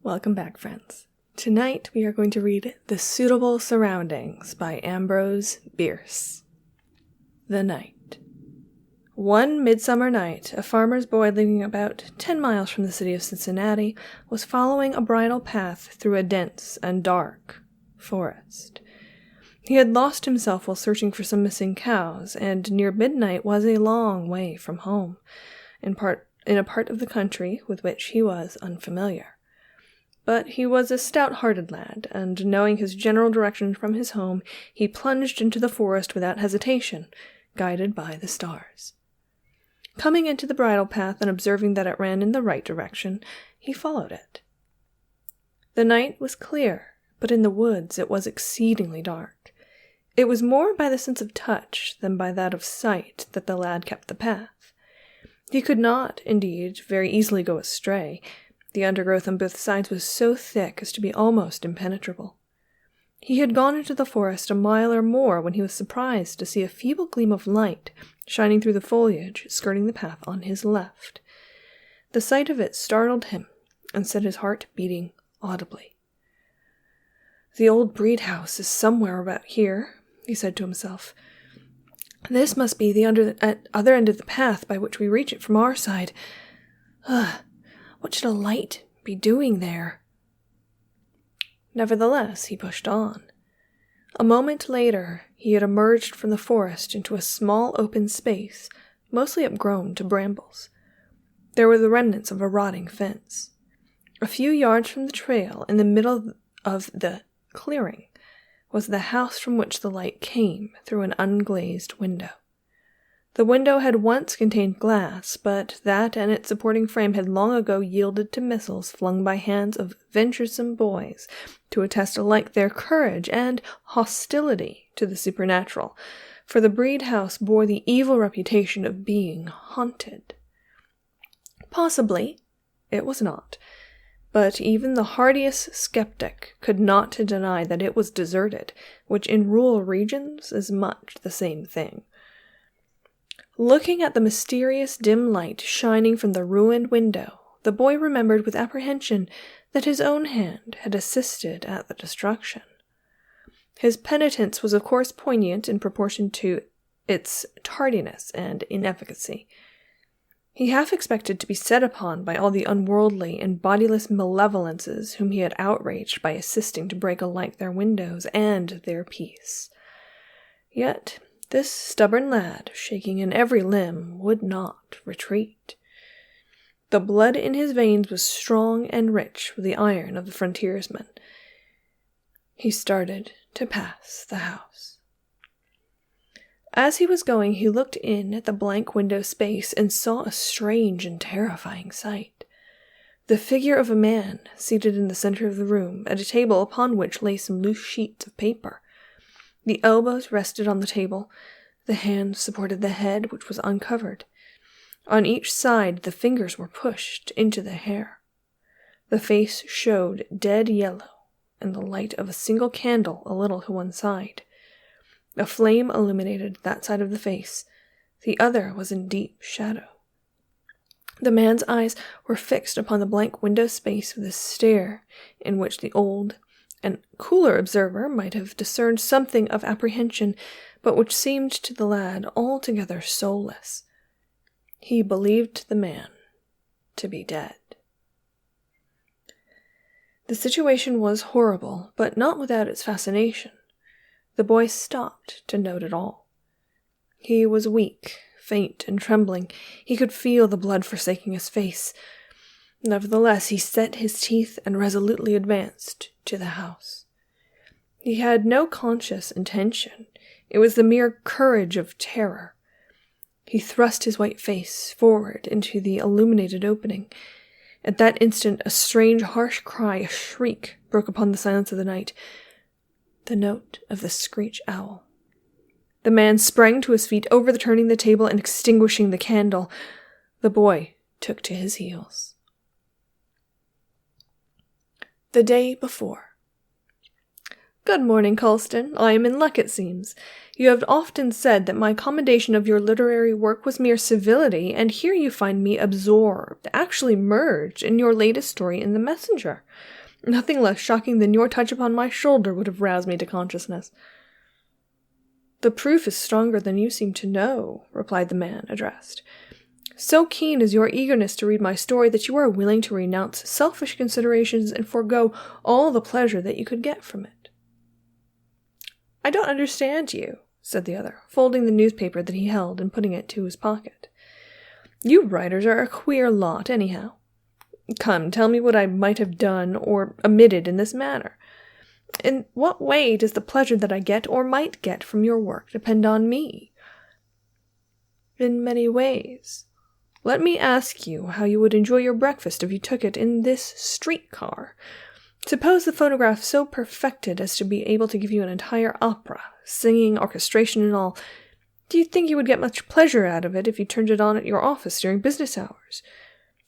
Welcome back, friends. Tonight we are going to read The Suitable Surroundings by Ambrose Bierce. The Night. One midsummer night, a farmer's boy living about 10 miles from the city of Cincinnati was following a bridle path through a dense and dark forest. He had lost himself while searching for some missing cows, and near midnight was a long way from home, in a part of the country with which he was unfamiliar. But he was a stout-hearted lad, and knowing his general direction from his home, he plunged into the forest without hesitation, guided by the stars. Coming into the bridle path and observing that it ran in the right direction, he followed it. The night was clear, but in the woods it was exceedingly dark. It was more by the sense of touch than by that of sight that the lad kept the path. He could not, indeed, very easily go astray. The undergrowth on both sides was so thick as to be almost impenetrable. He had gone into the forest a mile or more when he was surprised to see a feeble gleam of light shining through the foliage skirting the path on his left. The sight of it startled him and set his heart beating audibly. "The old breed house is somewhere about here," he said to himself. "This must be the other end of the path by which we reach it from our side. What should a light be doing there?" Nevertheless, he pushed on. A moment later, he had emerged from the forest into a small open space, mostly upgrown to brambles. There were the remnants of a rotting fence. A few yards from the trail, in the middle of the clearing, was the house from which the light came through an unglazed window. The window had once contained glass, but that and its supporting frame had long ago yielded to missiles flung by hands of venturesome boys to attest alike their courage and hostility to the supernatural, for the Breed house bore the evil reputation of being haunted. Possibly it was not, but even the hardiest skeptic could not deny that it was deserted, which in rural regions is much the same thing. Looking at the mysterious dim light shining from the ruined window, the boy remembered with apprehension that his own hand had assisted at the destruction. His penitence was of course poignant in proportion to its tardiness and inefficacy. He half expected to be set upon by all the unworldly and bodiless malevolences whom he had outraged by assisting to break alike their windows and their peace. Yet this stubborn lad, shaking in every limb, would not retreat. The blood in his veins was strong and rich with the iron of the frontiersman. He started to pass the house. As he was going, he looked in at the blank window space and saw a strange and terrifying sight. The figure of a man seated in the center of the room at a table upon which lay some loose sheets of paper. The elbows rested on the table, the hands supported the head, which was uncovered. On each side the fingers were pushed into the hair. The face showed dead yellow in the light of a single candle a little to one side. A flame illuminated that side of the face, the other was in deep shadow. The man's eyes were fixed upon the blank window space with a stare in which the old and cooler observer might have discerned something of apprehension, but which seemed to the lad altogether soulless. He believed the man to be dead. The situation was horrible, but not without its fascination. The boy stopped to note it all. He was weak, faint, and trembling. He could feel the blood forsaking his face. Nevertheless, he set his teeth and resolutely advanced to the house. He had no conscious intention. It was the mere courage of terror. He thrust his white face forward into the illuminated opening. At that instant, a strange, harsh cry, a shriek, broke upon the silence of the night. The note of the screech owl. The man sprang to his feet, overturning the table and extinguishing the candle. The boy took to his heels. The day before. Good morning, Colston. I am in luck, it seems. You have often said that my commendation of your literary work was mere civility, and here you find me absorbed, actually merged, in your latest story in The Messenger. Nothing less shocking than your touch upon my shoulder would have roused me to consciousness. The proof is stronger than you seem to know, replied the man addressed. So keen is your eagerness to read my story that you are willing to renounce selfish considerations and forego all the pleasure that you could get from it. I don't understand you, said the other, folding the newspaper that he held and putting it to his pocket. You writers are a queer lot, anyhow. Come, tell me what I might have done or omitted in this manner. In what way does the pleasure that I get or might get from your work depend on me? In many ways. Let me ask you how you would enjoy your breakfast if you took it in this streetcar. Suppose the phonograph so perfected as to be able to give you an entire opera, singing, orchestration, and all. Do you think you would get much pleasure out of it if you turned it on at your office during business hours?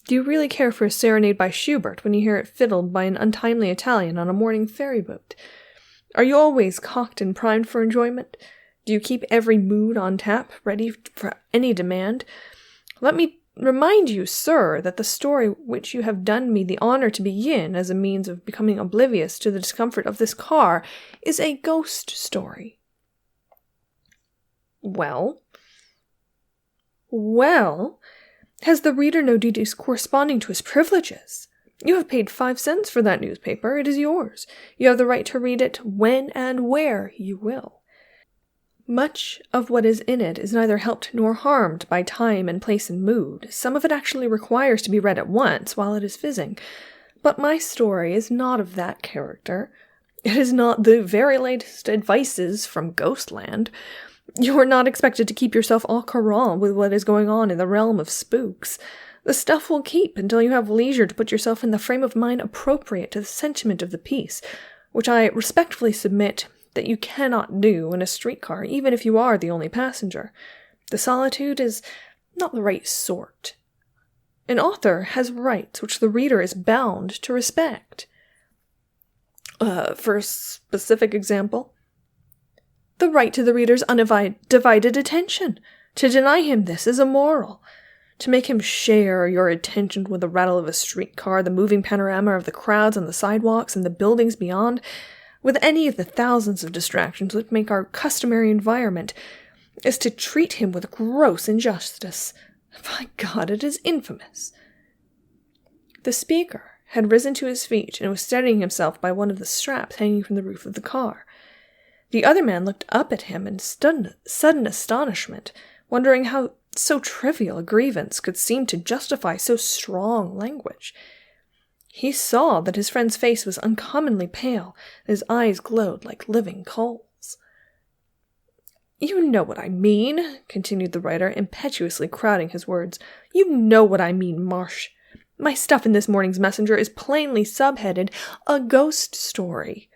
Do you really care for a serenade by Schubert when you hear it fiddled by an untimely Italian on a morning ferry boat? Are you always cocked and primed for enjoyment? Do you keep every mood on tap, ready for any demand? Let me remind you, sir, that the story which you have done me the honor to begin as a means of becoming oblivious to the discomfort of this car is a ghost story. Well, has the reader no duties corresponding to his privileges? You have paid 5 cents for that newspaper. It is yours. You have the right to read it when and where you will. Much of what is in it is neither helped nor harmed by time and place and mood. Some of it actually requires to be read at once while it is fizzing. But my story is not of that character. It is not the very latest advices from Ghostland. You are not expected to keep yourself au courant with what is going on in the realm of spooks. The stuff will keep until you have leisure to put yourself in the frame of mind appropriate to the sentiment of the piece, which I respectfully submit that you cannot do in a streetcar, even if you are the only passenger. The solitude is not the right sort. An author has rights which the reader is bound to respect. For a specific example, the right to the reader's undivided attention. To deny him this is immoral. To make him share your attention with the rattle of a streetcar, the moving panorama of the crowds on the sidewalks and the buildings beyond, with any of the thousands of distractions which make our customary environment, is to treat him with gross injustice. By God, it is infamous. The speaker had risen to his feet and was steadying himself by one of the straps hanging from the roof of the car. The other man looked up at him in sudden astonishment, wondering how so trivial a grievance could seem to justify so strong language. He saw that his friend's face was uncommonly pale, and his eyes glowed like living coals. You know what I mean, continued the writer, impetuously crowding his words. You know what I mean, Marsh. My stuff in this morning's Messenger is plainly subheaded, A Ghost Story.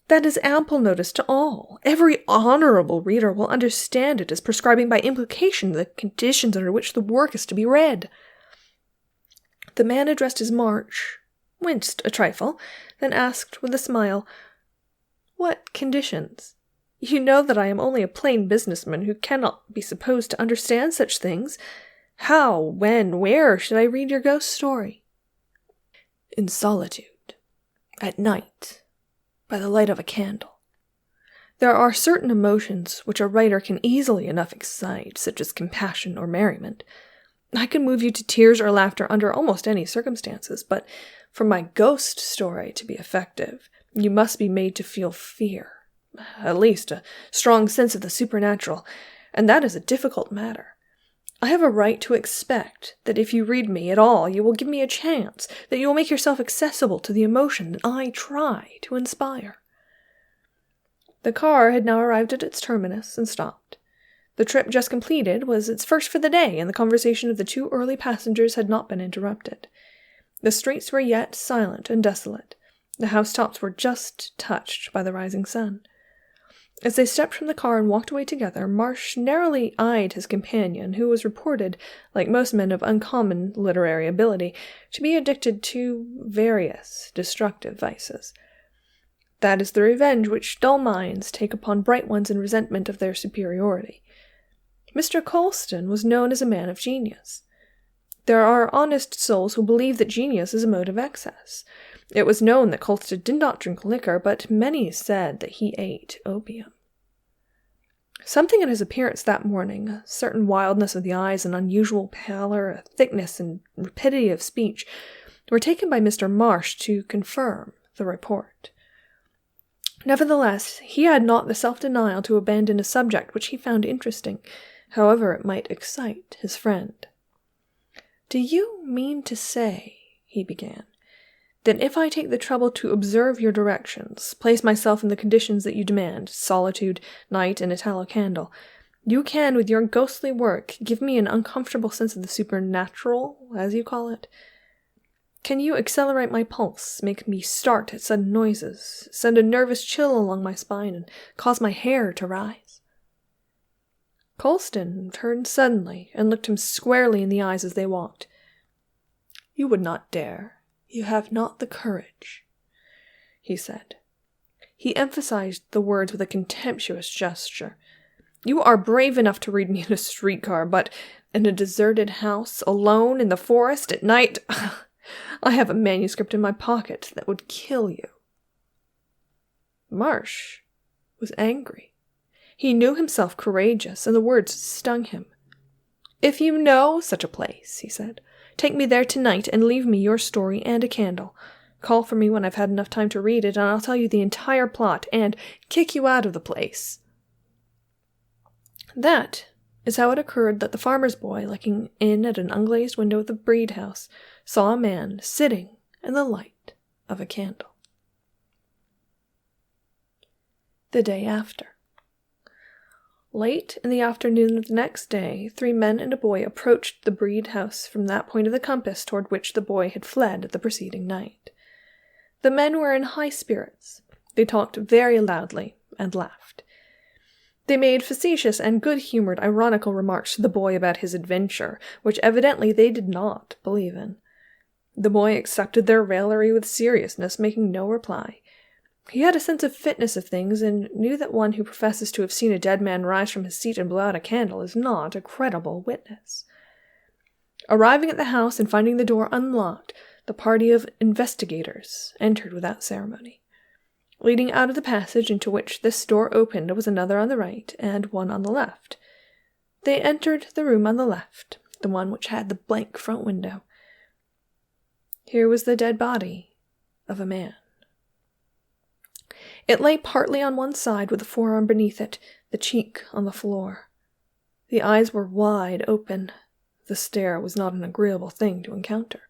That is ample notice to all. Every honorable reader will understand it as prescribing by implication the conditions under which the work is to be read. The man addressed as Marsh winced a trifle, then asked with a smile, What conditions? You know that I am only a plain businessman who cannot be supposed to understand such things. How, when, where should I read your ghost story? In solitude, at night, by the light of a candle. There are certain emotions which a writer can easily enough excite, such as compassion or merriment. I can move you to tears or laughter under almost any circumstances, but for my ghost story to be effective, you must be made to feel fear, at least a strong sense of the supernatural, and that is a difficult matter. I have a right to expect that if you read me at all, you will give me a chance, that you will make yourself accessible to the emotion that I try to inspire. The car had now arrived at its terminus and stopped. The trip just completed was its first for the day, and the conversation of the 2 early passengers had not been interrupted. The streets were yet silent and desolate. The housetops were just touched by the rising sun. As they stepped from the car and walked away together, Marsh narrowly eyed his companion, who was reported, like most men of uncommon literary ability, to be addicted to various destructive vices. That is the revenge which dull minds take upon bright ones in resentment of their superiority. Mr. Colston was known as a man of genius. There are honest souls who believe that genius is a mode of excess. It was known that Colston did not drink liquor, but many said that he ate opium. Something in his appearance that morning, a certain wildness of the eyes, an unusual pallor, a thickness and rapidity of speech, were taken by Mr. Marsh to confirm the report. Nevertheless, he had not the self-denial to abandon a subject which he found interesting, however it might excite his friend. "Do you mean to say," he began, "that if I take the trouble to observe your directions, place myself in the conditions that you demand, solitude, night, and a tallow candle, you can, with your ghostly work, give me an uncomfortable sense of the supernatural, as you call it? Can you accelerate my pulse, make me start at sudden noises, send a nervous chill along my spine, and cause my hair to rise?" Colston turned suddenly and looked him squarely in the eyes as they walked. "You would not dare. You have not the courage," he said. He emphasized the words with a contemptuous gesture. "You are brave enough to read me in a streetcar, but in a deserted house, alone in the forest at night, I have a manuscript in my pocket that would kill you." Marsh was angry. He knew himself courageous, and the words stung him. "If you know such a place," he said, "take me there tonight and leave me your story and a candle. Call for me when I've had enough time to read it, and I'll tell you the entire plot and kick you out of the place." That is how it occurred that the farmer's boy, looking in at an unglazed window of the breed house, saw a man sitting in the light of a candle. The day after. Late in the afternoon of the next day, 3 men and a boy approached the breed house from that point of the compass toward which the boy had fled the preceding night. The men were in high spirits. They talked very loudly and laughed. They made facetious and good-humored ironical remarks to the boy about his adventure, which evidently they did not believe in. The boy accepted their raillery with seriousness, making no reply. He had a sense of fitness of things, and knew that one who professes to have seen a dead man rise from his seat and blow out a candle is not a credible witness. Arriving at the house and finding the door unlocked, the party of investigators entered without ceremony. Leading out of the passage into which this door opened was another on the right and one on the left. They entered the room on the left, the one which had the blank front window. Here was the dead body of a man. It lay partly on one side with the forearm beneath it, the cheek on the floor. The eyes were wide open. The stare was not an agreeable thing to encounter.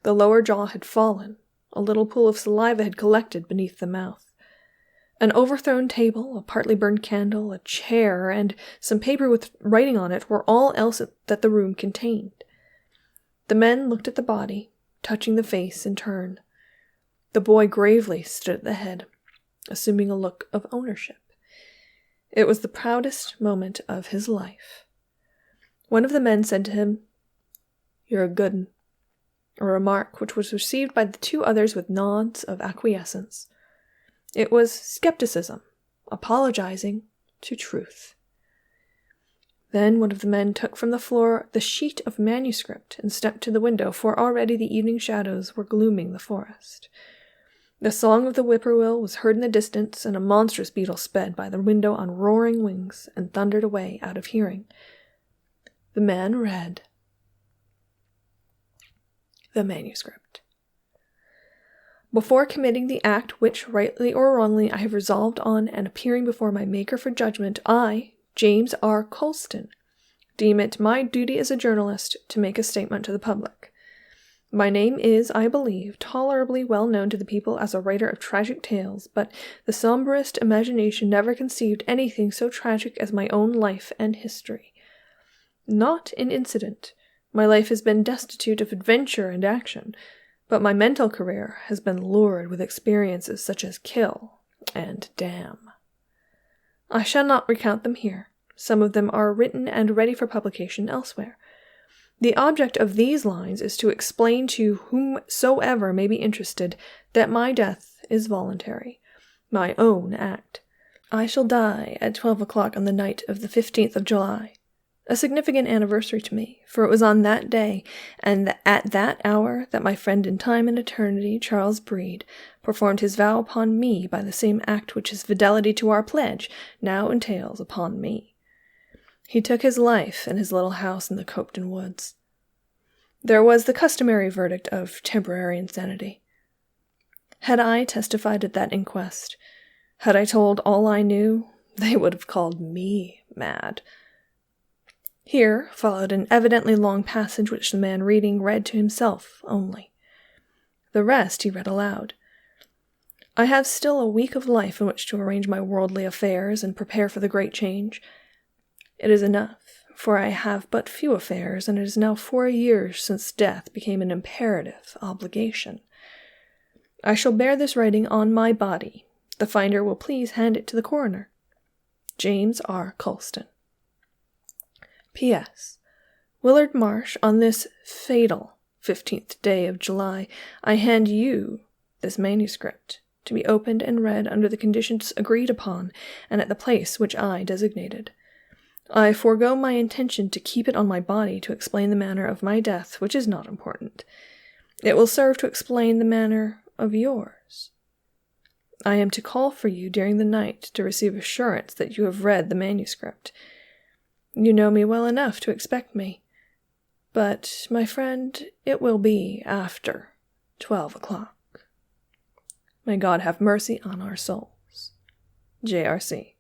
The lower jaw had fallen. A little pool of saliva had collected beneath the mouth. An overthrown table, a partly burned candle, a chair, and some paper with writing on it were all else that the room contained. The men looked at the body, touching the face in turn. The boy gravely stood at the head, assuming a look of ownership. It was the proudest moment of his life. One of the men said to him, "You're a good 'un," a remark which was received by the 2 others with nods of acquiescence. It was skepticism, apologizing to truth. Then one of the men took from the floor the sheet of manuscript and stepped to the window, for already the evening shadows were glooming the forest. The song of the whippoorwill was heard in the distance, and a monstrous beetle sped by the window on roaring wings and thundered away out of hearing. The man read the manuscript. "Before committing the act which, rightly or wrongly, I have resolved on and appearing before my Maker for judgment, I, James R. Colston, deem it my duty as a journalist to make a statement to the public. My name is, I believe, tolerably well known to the people as a writer of tragic tales, but the somberest imagination never conceived anything so tragic as my own life and history. Not an incident. My life has been destitute of adventure and action, but my mental career has been lurid with experiences such as kill and damn. I shall not recount them here. Some of them are written and ready for publication elsewhere. The object of these lines is to explain to whomsoever may be interested that my death death is voluntary, my own act. I shall die at 12 o'clock on the night of the 15th of July, a significant anniversary to me, for it was on that day and at that hour that my friend in time and eternity, Charles Breed, performed his vow upon me by the same act which his fidelity to our pledge now entails upon me. He took his life in his little house in the Copton Woods. There was the customary verdict of temporary insanity. Had I testified at that inquest, had I told all I knew, they would have called me mad. Here followed an evidently long passage which the man reading read to himself only. The rest he read aloud. I have still a week of life in which to arrange my worldly affairs and prepare for the great change. It is enough, for I have but few affairs, and it is now 4 years since death became an imperative obligation. I shall bear this writing on my body. The finder will please hand it to the coroner. James R. Colston. P.S. Willard Marsh, on this fatal 15th day of July, I hand you this manuscript, to be opened and read under the conditions agreed upon, and at the place which I designated. I forego my intention to keep it on my body to explain the manner of my death, which is not important. It will serve to explain the manner of yours. I am to call for you during the night to receive assurance that you have read the manuscript. You know me well enough to expect me. But, my friend, it will be after 12 o'clock. May God have mercy on our souls. J.R.C.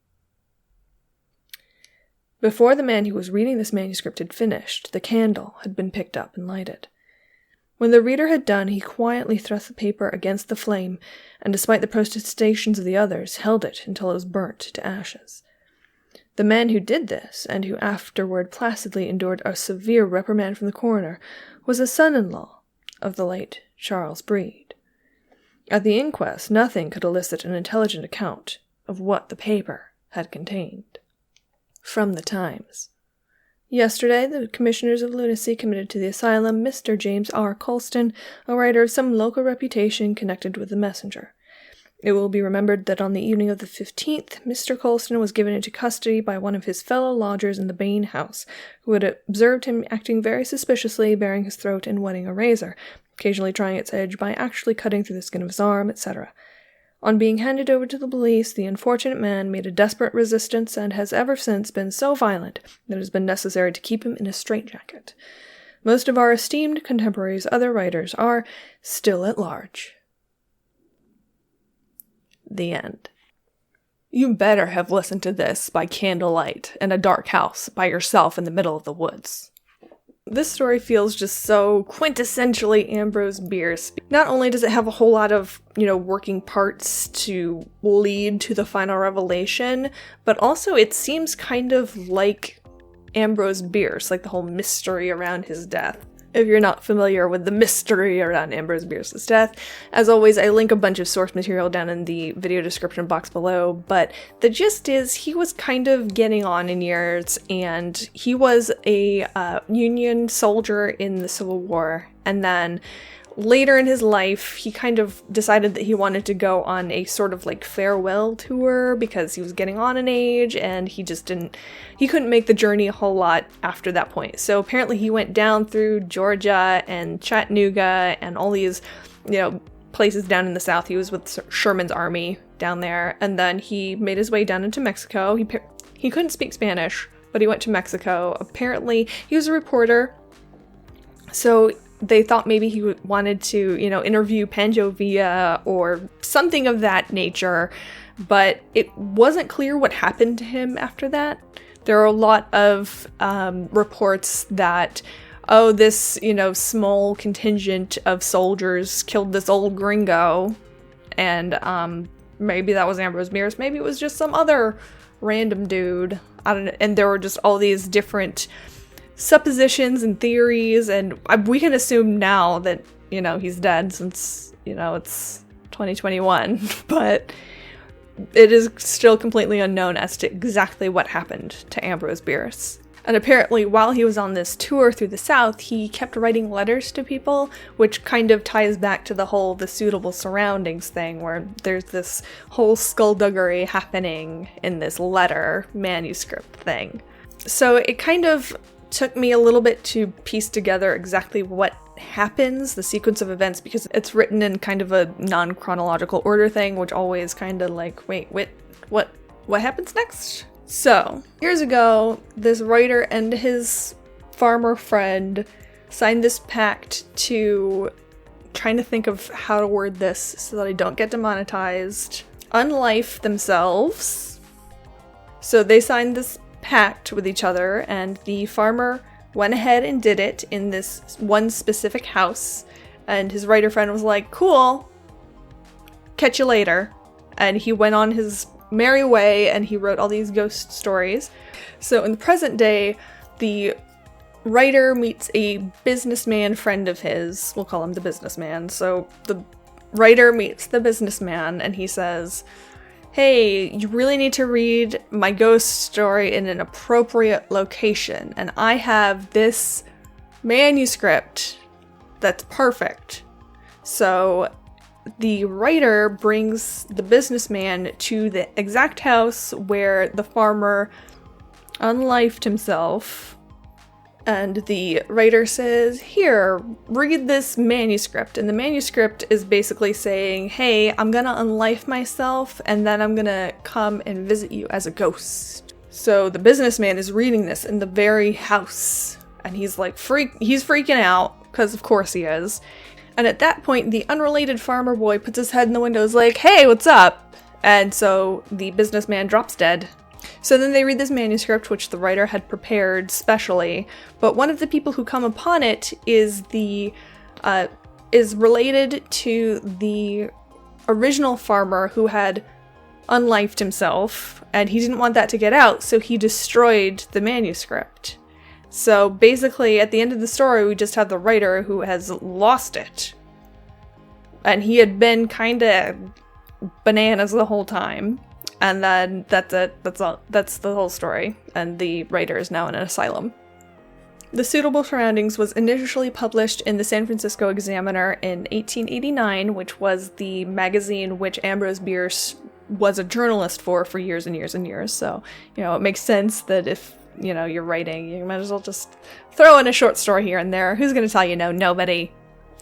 Before the man who was reading this manuscript had finished, the candle had been picked up and lighted. When the reader had done, he quietly thrust the paper against the flame, and despite the protestations of the others, held it until it was burnt to ashes. The man who did this, and who afterward placidly endured a severe reprimand from the coroner, was a son-in-law of the late Charles Breed. At the inquest, nothing could elicit an intelligent account of what the paper had contained. From the Times. Yesterday, the Commissioners of Lunacy committed to the asylum Mr. James R. Colston, a writer of some local reputation connected with the Messenger. It will be remembered that on the evening of the 15th, Mr. Colston was given into custody by one of his fellow lodgers in the Bain house, who had observed him acting very suspiciously, baring his throat and whetting a razor, occasionally trying its edge by actually cutting through the skin of his arm, etc. On being handed over to the police, the unfortunate man made a desperate resistance and has ever since been so violent that it has been necessary to keep him in a straitjacket. Most of our esteemed contemporaries, other writers, are still at large. The end. You better have listened to this by candlelight in a dark house by yourself in the middle of the woods. This story feels just so quintessentially Ambrose Bierce. Not only does it have a whole lot of, working parts to lead to the final revelation, but also it seems kind of like Ambrose Bierce, like the whole mystery around his death. If you're not familiar with the mystery around Ambrose Bierce's death, as always, I link a bunch of source material down in the video description box below, but the gist is he was kind of getting on in years, and he was a Union soldier in the Civil War, and then later in his life, he kind of decided that he wanted to go on a sort of farewell tour because he was getting on in age and he couldn't make the journey a whole lot after that point. So apparently he went down through Georgia and Chattanooga and all these, places down in the South. He was with Sherman's army down there, and then he made his way down into Mexico. He couldn't speak Spanish, but he went to Mexico. Apparently he was a reporter, so they thought maybe he wanted to, interview Pancho Villa or something of that nature, but it wasn't clear what happened to him after that. There are a lot of reports that, this, small contingent of soldiers killed this old gringo, and maybe that was Ambrose Bierce, maybe it was just some other random dude. I don't know, and there were just all these different suppositions and theories, and we can assume now that, he's dead since, it's 2021, but it is still completely unknown as to exactly what happened to Ambrose Bierce. And apparently, while he was on this tour through the South, he kept writing letters to people, which kind of ties back to the suitable surroundings thing, where there's this whole skullduggery happening in this letter manuscript thing. So it kind of took me a little bit to piece together exactly what happens, the sequence of events, because it's written in kind of a non-chronological order thing, which always kind of like, wait, what happens next? So, years ago, this writer and his farmer friend signed this pact to, trying to think of how to word this so that I don't get demonetized, unlife themselves. So they signed this pact with each other, and the farmer went ahead and did it in this one specific house, and his writer friend was like, cool, catch you later. And he went on his merry way, and he wrote all these ghost stories. So in the present day, the writer meets a businessman friend of his. We'll call him the businessman. So the writer meets the businessman, and he says, hey, you really need to read my ghost story in an appropriate location, and I have this manuscript that's perfect. So the writer brings the businessman to the exact house where the farmer unlifed himself, and the writer says, here, read this manuscript. And the manuscript is basically saying, hey, I'm gonna unlife myself, and then I'm gonna come and visit you as a ghost. So the businessman is reading this in the very house, and he's like, he's freaking out, because of course he is. And at that point, the unrelated farmer boy puts his head in the window, is like, hey, what's up? And so the businessman drops dead. So then they read this manuscript, which the writer had prepared specially, but one of the people who come upon it is related to the original farmer who had unlifed himself, and he didn't want that to get out, so he destroyed the manuscript. So basically, at the end of the story, we just have the writer who has lost it. And he had been kinda bananas the whole time. And then that's it. That's the whole story. And the writer is now in an asylum. The Suitable Surroundings was initially published in the San Francisco Examiner in 1889, which was the magazine which Ambrose Bierce was a journalist for years and years and years. So, it makes sense that if, you're writing, you might as well just throw in a short story here and there. Who's going to tell you no? Nobody.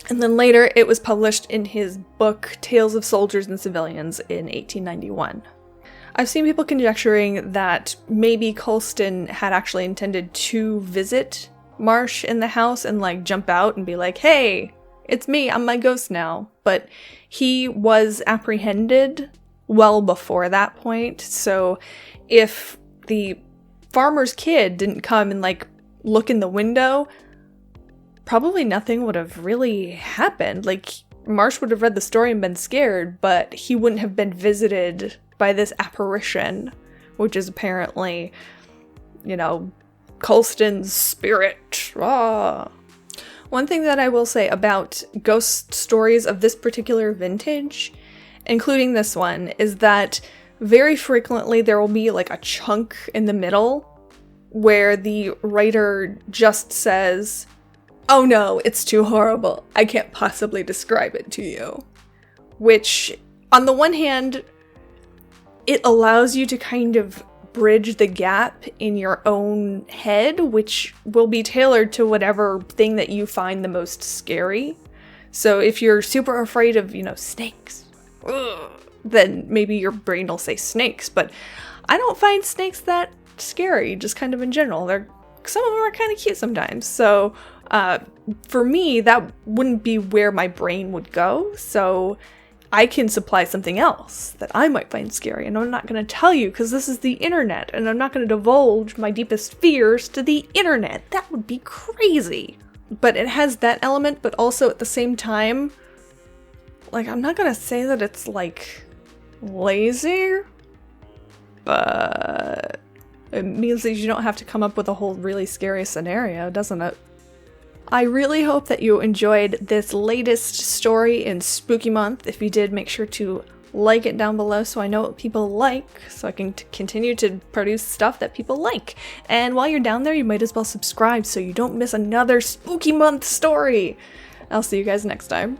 And then later it was published in his book, Tales of Soldiers and Civilians, in 1891. I've seen people conjecturing that maybe Colston had actually intended to visit Marsh in the house and jump out and be like, hey, it's me, I'm my ghost now. But he was apprehended well before that point, so if the farmer's kid didn't come and look in the window, probably nothing would have really happened. Marsh would have read the story and been scared, but he wouldn't have been visited by this apparition, which is apparently, Colston's spirit. One thing that I will say about ghost stories of this particular vintage, including this one, is that very frequently there will be a chunk in the middle where the writer just says, oh no, it's too horrible, I can't possibly describe it to you. Which, on the one hand, it allows you to kind of bridge the gap in your own head, which will be tailored to whatever thing that you find the most scary. So if you're super afraid of, snakes, then maybe your brain will say snakes, but I don't find snakes that scary, just kind of in general. Some of them are kind of cute sometimes, so for me, that wouldn't be where my brain would go, so I can supply something else that I might find scary, and I'm not going to tell you because this is the internet, and I'm not going to divulge my deepest fears to the internet. That would be crazy. But it has that element, but also at the same time, I'm not going to say that it's, lazy, but it means that you don't have to come up with a whole really scary scenario, doesn't it? I really hope that you enjoyed this latest story in Spooky Month. If you did, make sure to like it down below so I know what people like, so I can continue to produce stuff that people like. And while you're down there, you might as well subscribe so you don't miss another spooky month story. I'll see you guys next time.